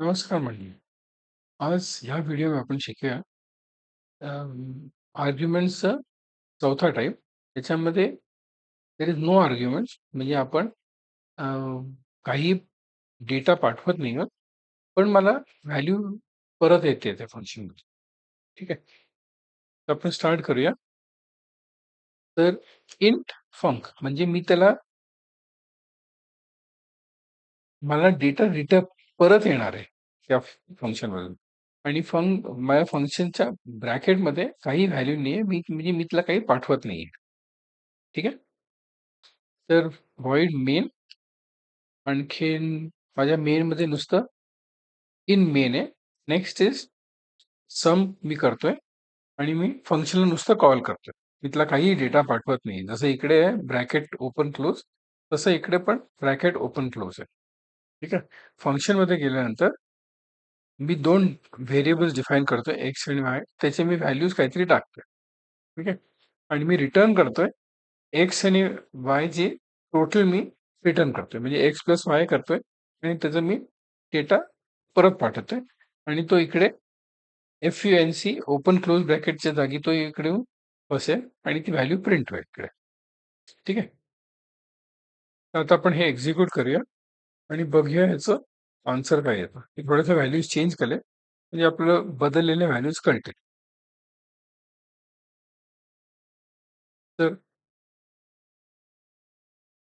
नमस्कार मंडळी. आज ह्या व्हिडिओमध्ये आपण शिकूया आर्ग्युमेंट्सचा चौथा टाईप. त्याच्यामध्ये देयर इज नो आर्ग्युमेंट्स, म्हणजे आपण अ, काही डेटा पाठवत नाही आहोत, पण मला व्हॅल्यू परत येते त्या फंक्शनमध्ये. ठीक आहे. तर आपण स्टार्ट करूया. तर इंट फंक म्हणजे मी त्याला मला डेटा परत येणार आहे त्या फंक्शनमधून. आणि माझ्या फंक्शनच्या ब्रॅकेटमध्ये काही व्हॅल्यू नाहीये. म्हणजे मी त्याला काही पाठवत नाहीये. ठीक आहे. तर व्हॉइड मेन, आणखीन माझ्या मेनमध्ये नुसतं इन मेन आहे. नेक्स्ट इज सम मी करतोय आणि मी फंक्शनला नुसतं कॉल करतोय. मी त्याला काही डेटा पाठवत नाही. जसं इकडे आहे ब्रॅकेट ओपन क्लोज, तसं इकडे पण ब्रॅकेट ओपन क्लोज आहे. ठीक आहे. फंक्शनमध्ये गेल्यानंतर मी दोन व्हेरिएबल्स डिफाईन करतोय, एक्स आणि वाय. त्याचे मी व्हॅल्यूज काहीतरी टाकतोय. ठीक आहे. आणि मी रिटर्न करतोय एक्स आणि वाय चे टोटल मी रिटर्न करतोय, म्हणजे एक्स प्लस वाय करतोय आणि त्याचा मी डेटा परत पाठवतोय. आणि तो इकडे FUNC ओपन क्लोज ब्रॅकेटच्या जागी तो इकडे येऊन बसेल आणि ती व्हॅल्यू प्रिंट होईल इकडे. ठीक आहे. तर आता आपण हे एक्झिक्यूट करूया आणि बघूया ह्याचं आन्सर काय येतं. मी थोड्याशा व्हॅल्यूज चेंज केले म्हणजे आपल्याला बदललेल्या व्हॅल्यूज कळतील. तर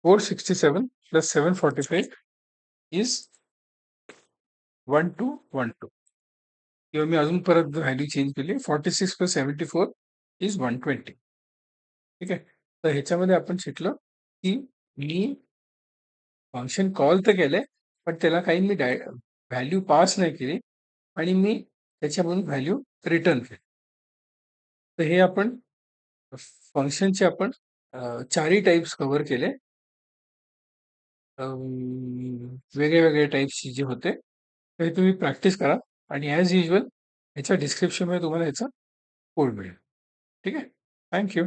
467 प्लस 745 इज 1212. किंवा मी अजून परत व्हॅल्यू चेंज केली. 46 प्लस 74 इज 120. ठीक आहे. तर ह्याच्यामध्ये आपण शिकलो की मी फंक्शन कॉल तर केलंय, पण त्याला काही मी व्हॅल्यू पास नाही केली आणि मी त्याच्यामधून व्हॅल्यू रिटर्न केली. तर हे आपण फंक्शनचे आपण चारही टाइप्स कव्हर केले. वेगळे वेगळे टाइप्सचे जे होते ते तुम्ही प्रॅक्टिस करा आणि ॲज युजल ह्याच्या डिस्क्रिप्शनमध्ये तुम्हाला ह्याचा कोड मिळेल. ठीक आहे. Thank you.